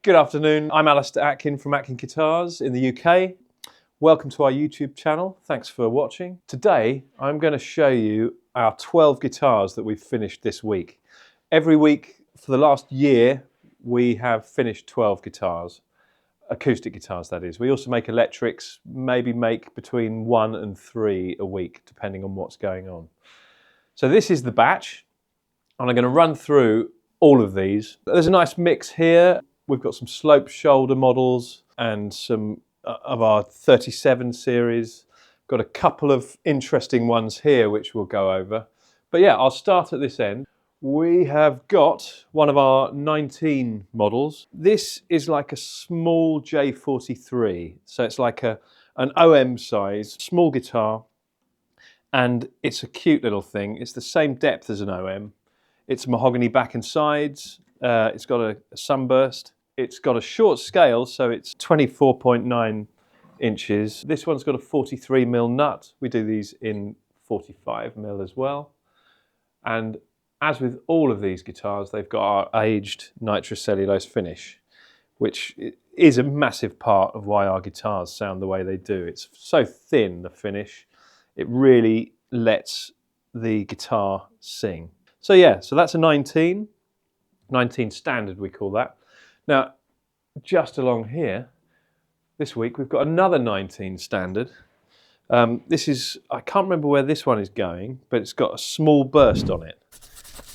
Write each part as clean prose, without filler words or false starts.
Good afternoon, I'm Atkin from Atkin Guitars in the UK. Welcome to our YouTube channel, thanks for watching. Today I'm going to show you our 12 guitars that we've finished this week. Every week for the last year we have finished 12 guitars, acoustic guitars that is. We also make electrics, maybe make between 1 and 3 a week depending on what's going on. So this is the batch and I'm going to run through all of these. There's a nice mix here. We've got some slope shoulder models and some of our 37 series. Got a couple of interesting ones here which we'll go over. But yeah, I'll start at this end. We have got one of our 19 models. This is like a small J43. So it's like an OM size, small guitar. And it's a cute little thing. It's the same depth as an OM. It's mahogany back and sides. It's got a sunburst. It's got a short scale, so it's 24.9 inches. This one's got a 43mm nut. We do these in 45mm as well. And as with all of these guitars, they've got our aged nitrocellulose finish, which is a massive part of why our guitars sound the way they do. It's so thin, the finish. It really lets the guitar sing. So yeah, so that's a 19 standard we call that. Now, just along here, this week we've got another 19 standard. This is, I can't remember where this one is going, but it's got a small burst on it,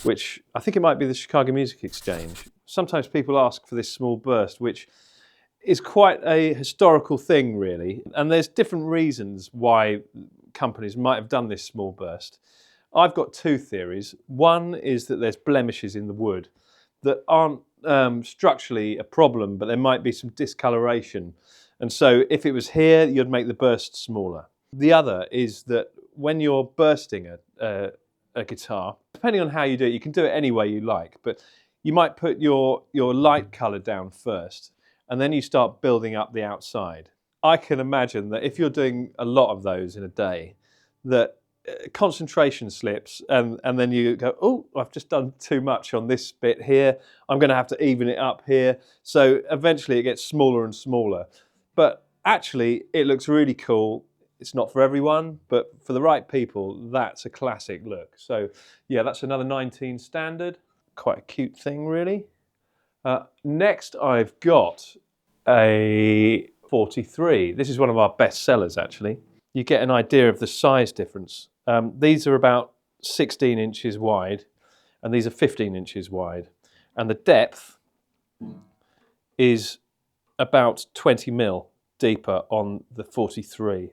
which I think it might be the Chicago Music Exchange. Sometimes people ask for this small burst, which is quite a historical thing really. And there's different reasons why companies might have done this small burst. I've got two theories. One is that there's blemishes in the wood that aren't structurally a problem, but there might be some discoloration. And so if it was here, you'd make the burst smaller. The other is that when you're bursting a guitar, depending on how you do it, you can do it any way you like, but you might put your light color down first, and then you start building up the outside. I can imagine that if you're doing a lot of those in a day, that concentration slips and then you go, oh, I've just done too much on this bit here. I'm going to have to even it up here. So eventually it gets smaller and smaller. But actually it looks really cool. It's not for everyone, but for the right people, that's a classic look. So yeah, that's another 19 standard. Quite a cute thing really. Next I've got a 43. This is one of our best sellers actually. You get an idea of the size difference. These are about 16 inches wide and these are 15 inches wide. And the depth is about 20mm deeper on the 43.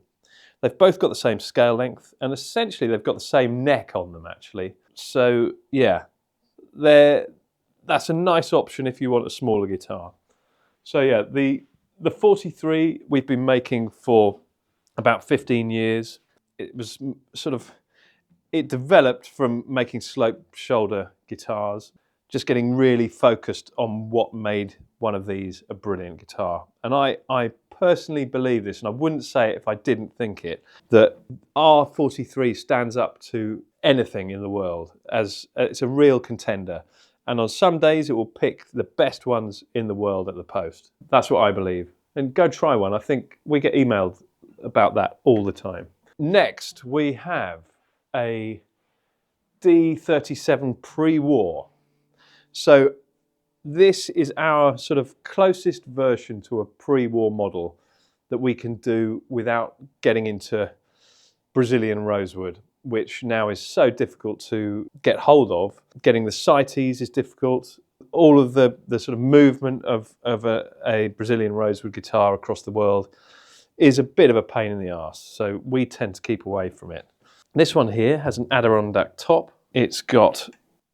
They've both got the same scale length and essentially they've got the same neck on them actually. So yeah, that's a nice option if you want a smaller guitar. So yeah, the 43 we've been making for about 15 years. It was it developed from making slope shoulder guitars, just getting really focused on what made one of these a brilliant guitar. And I personally believe this, and I wouldn't say it if I didn't think it, that our 43 stands up to anything in the world as it's a real contender. And on some days it will pick the best ones in the world at the post. That's what I believe. And go try one. I think we get emailed about that all the time. Next we have a D37 pre-war. So this is our sort of closest version to a pre-war model that we can do without getting into Brazilian rosewood, which now is so difficult to get hold of. Getting the CITES is difficult. All of the sort of movement of a Brazilian rosewood guitar across the world is a bit of a pain in the arse, so we tend to keep away from it. This one here has an Adirondack top. It's got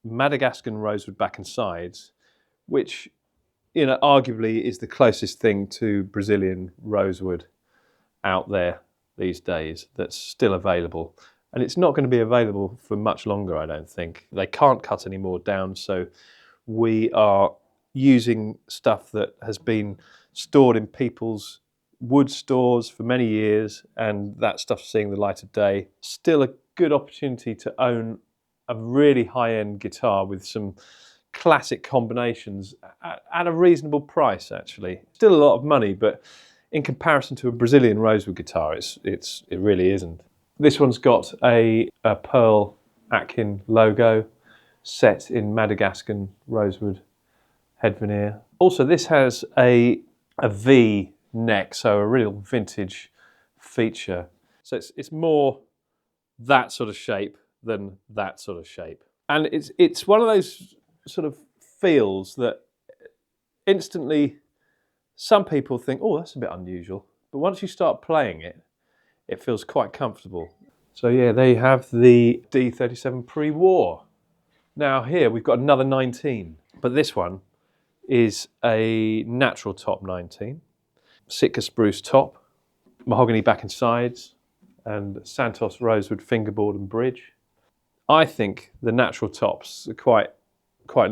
Madagascan rosewood back and sides, which, you know, arguably is the closest thing to Brazilian rosewood out there these days that's still available. And it's not going to be available for much longer, I don't think. They can't cut any more down, so we are using stuff that has been stored in people's wood stores for many years, and that stuff's seeing the light of day. Still a good opportunity to own a really high-end guitar with some classic combinations at a reasonable price, actually. Still a lot of money, but in comparison to a Brazilian rosewood guitar, it really isn't. This one's got a pearl Atkin logo set in Madagascan rosewood head veneer. Also, this has a V neck, so a real vintage feature. So it's more that sort of shape than that sort of shape. And it's one of those sort of feels that instantly some people think, oh, that's a bit unusual. But once you start playing it, it feels quite comfortable. So yeah, there you have the D37 pre-war. Now here we've got another 19, but this one is a natural top 19, Sitka spruce top, mahogany back and sides, and Santos rosewood fingerboard and bridge. I think the natural tops are quite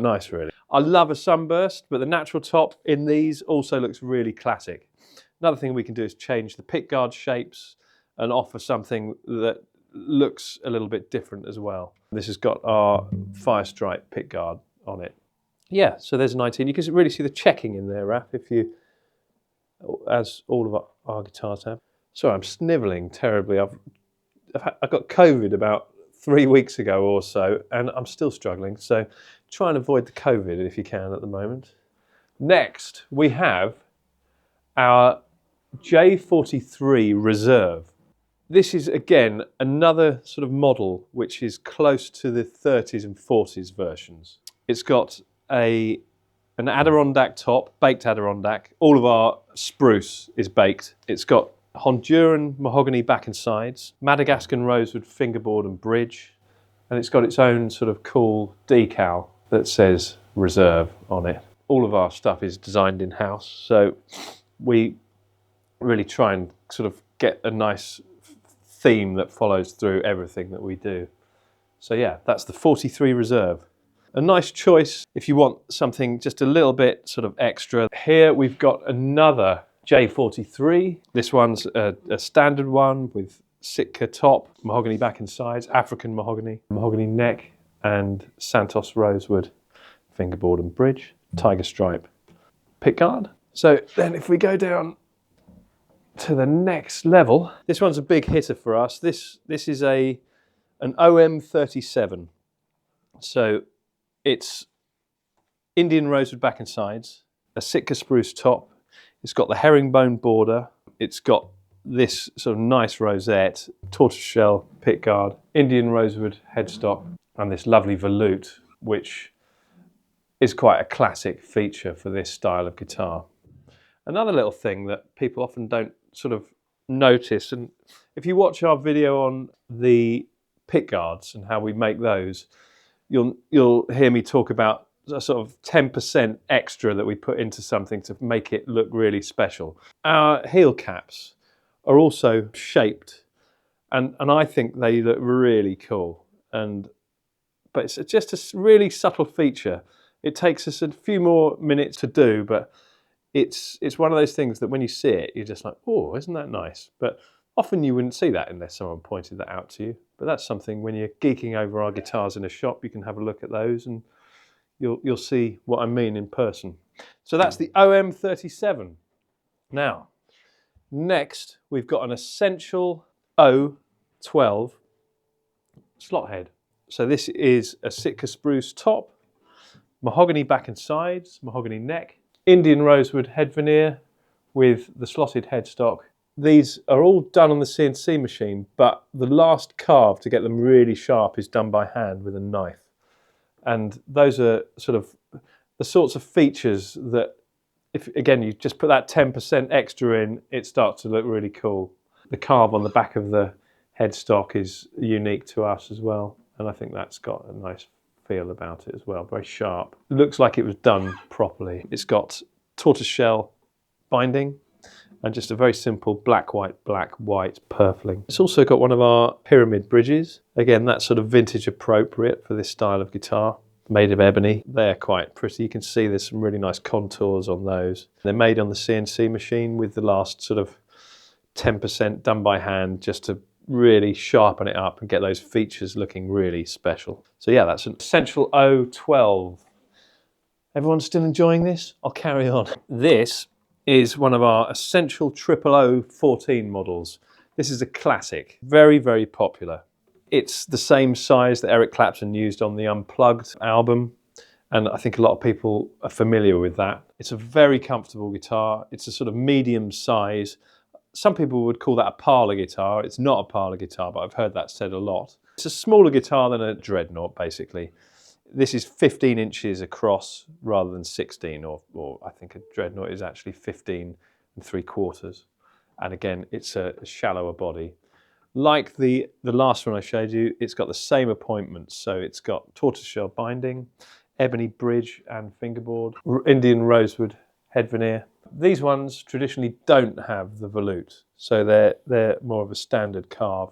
nice, really. I love a sunburst, but the natural top in these also looks really classic. Another thing we can do is change the pickguard shapes and offer something that looks a little bit different as well. This has got our fire stripe pickguard on it. Yeah, so there's a 19. You can really see the checking in there, Raph, as all of our guitars have. Sorry, I'm snivelling terribly. I got COVID about 3 weeks ago or so, and I'm still struggling. So try and avoid the COVID if you can at the moment. Next, we have our J43 Reserve. This is, again, another sort of model which is close to the 30s and 40s versions. It's got an Adirondack top, baked Adirondack. All of our spruce is baked. It's got Honduran mahogany back and sides, Madagascan rosewood fingerboard and bridge, and it's got its own sort of cool decal that says Reserve on it. All of our stuff is designed in-house, so we really try and sort of get a nice theme that follows through everything that we do. So yeah, that's the 43 Reserve. A nice choice if you want something just a little bit sort of extra. Here we've got another J43. This one's a standard one with Sitka top, mahogany back and sides, African mahogany, mahogany neck, and Santos rosewood fingerboard and bridge, tiger stripe pickguard. So then if we go down to the next level, this one's a big hitter for us. This is an OM37. So it's Indian rosewood back and sides, a Sitka spruce top. It's got the herringbone border. It's got this sort of nice rosette, tortoiseshell pickguard, Indian rosewood headstock, and this lovely volute, which is quite a classic feature for this style of guitar. Another little thing that people often don't sort of notice, and if you watch our video on the pickguards and how we make those, you'll hear me talk about a sort of 10% extra that we put into something to make it look really special. Our heel caps are also shaped, and I think they look really cool. But it's just a really subtle feature. It takes us a few more minutes to do, but it's one of those things that when you see it, you're just like, oh, isn't that nice? But often you wouldn't see that unless someone pointed that out to you. But that's something when you're geeking over our guitars in a shop, you can have a look at those and you'll see what I mean in person. So that's the OM37. Now, next we've got an Essential O12 slot head. So this is a Sitka spruce top, mahogany back and sides, mahogany neck, Indian rosewood head veneer with the slotted headstock. These are all done on the CNC machine, but the last carve to get them really sharp is done by hand with a knife. And those are sort of the sorts of features that, if again you just put that 10% extra in, it starts to look really cool. The carve on the back of the headstock is unique to us as well, and I think that's got a nice feel about it as well, very sharp. It looks like it was done properly. It's got tortoiseshell binding and just a very simple black, white purfling. It's also got one of our pyramid bridges. Again, that's sort of vintage appropriate for this style of guitar. Made of ebony. They're quite pretty. You can see there's some really nice contours on those. They're made on the CNC machine with the last sort of 10% done by hand just to really sharpen it up and get those features looking really special. So yeah, that's an Essential O12. Everyone still enjoying this? I'll carry on. This is one of our Essential 00014 models. This is a classic, very, very popular. It's the same size that Eric Clapton used on the Unplugged album, and I think a lot of people are familiar with that. It's a very comfortable guitar. It's a sort of medium size. Some people would call that a parlour guitar. It's not a parlour guitar, but I've heard that said a lot. It's a smaller guitar than a dreadnought, basically. This is 15 inches across rather than 16, or I think a dreadnought is actually 15 3/4. And again, it's a shallower body. Like the last one I showed you, it's got the same appointments. So it's got tortoiseshell binding, ebony bridge and fingerboard, Indian rosewood head veneer. These ones traditionally don't have the volute, so they're more of a standard carve.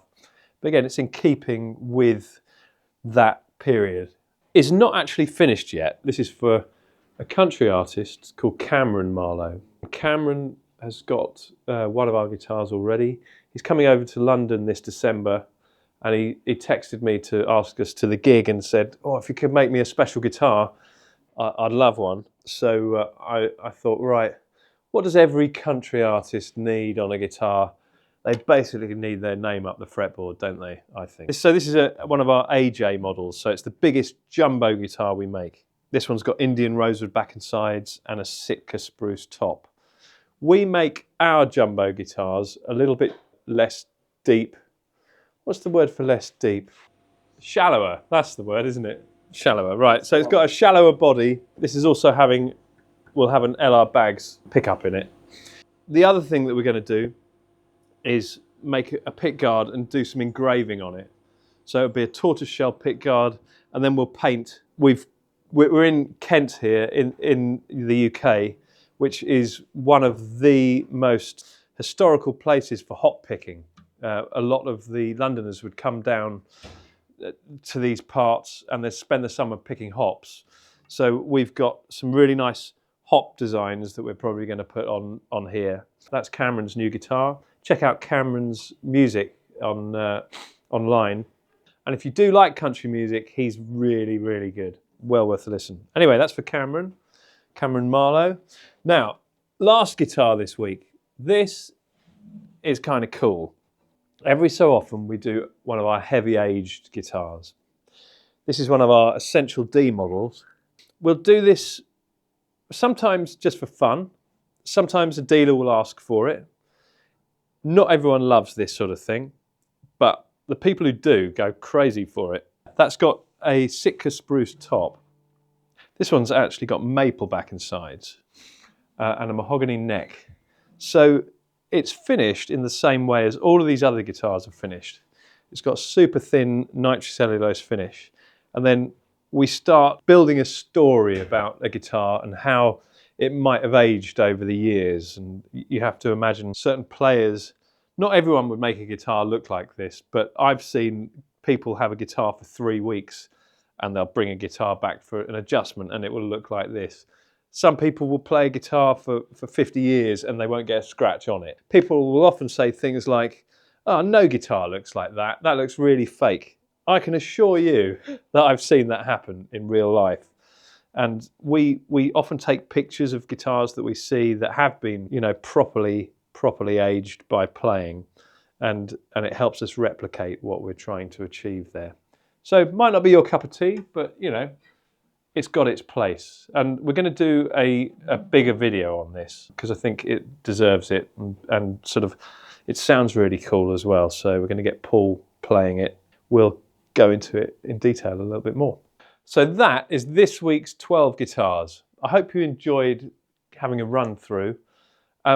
But again, it's in keeping with that period. It's not actually finished yet. This is for a country artist called Kameron Marlowe. Cameron has got one of our guitars already. He's coming over to London this December, and he texted me to ask us to the gig and said, oh, if you could make me a special guitar, I'd love one. So I thought, right, what does every country artist need on a guitar? They basically need their name up the fretboard, don't they, I think. So this is one of our AJ models, so it's the biggest jumbo guitar we make. This one's got Indian rosewood back and sides and a Sitka spruce top. We make our jumbo guitars a little bit less deep. What's the word for less deep? Shallower, that's the word, isn't it? Shallower, right. So it's got a shallower body. This is also will have an LR Baggs pickup in it. The other thing that we're going to do is make a pickguard and do some engraving on it. So it'll be a tortoiseshell pickguard, and then we'll paint. We're in Kent here in the UK, which is one of the most historical places for hop picking. A lot of the Londoners would come down to these parts and they spend the summer picking hops. So we've got some really nice hop designs that we're probably going to put on here. That's Cameron's new guitar. Check out Cameron's music online. And if you do like country music, he's really, really good. Well worth a listen. Anyway, that's for Kameron Marlowe. Now, last guitar this week. This is kind of cool. Every so often we do one of our heavy aged guitars. This is one of our Essential D models. We'll do this sometimes just for fun. Sometimes a dealer will ask for it. Not everyone loves this sort of thing, but the people who do go crazy for it. That's got a Sitka spruce top. This one's actually got maple back and sides and a mahogany neck. So it's finished in the same way as all of these other guitars are finished. It's got super thin nitrocellulose finish. And then we start building a story about a guitar and how it might have aged over the years. And you have to imagine certain players, not everyone would make a guitar look like this, but I've seen people have a guitar for 3 weeks and they'll bring a guitar back for an adjustment and it will look like this. Some people will play a guitar for 50 years and they won't get a scratch on it. People will often say things like, oh, no guitar looks like that. That looks really fake. I can assure you that I've seen that happen in real life. And we often take pictures of guitars that we see that have been, you know, properly aged by playing, and it helps us replicate what we're trying to achieve there. So it might not be your cup of tea, but you know, it's got its place. And we're going to do a bigger video on this because I think it deserves it, and sort of it sounds really cool as well. So we're going to get Paul playing it. We'll go into it in detail a little bit more. So that is this week's 12 guitars. I hope you enjoyed having a run through.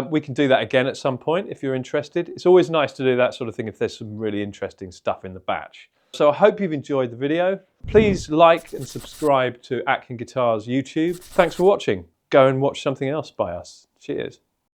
We can do that again at some point if you're interested. It's always nice to do that sort of thing if there's some really interesting stuff in the batch. So I hope you've enjoyed the video. Please like and subscribe to Atkin Guitars YouTube. Thanks for watching. Go and watch something else by us. Cheers.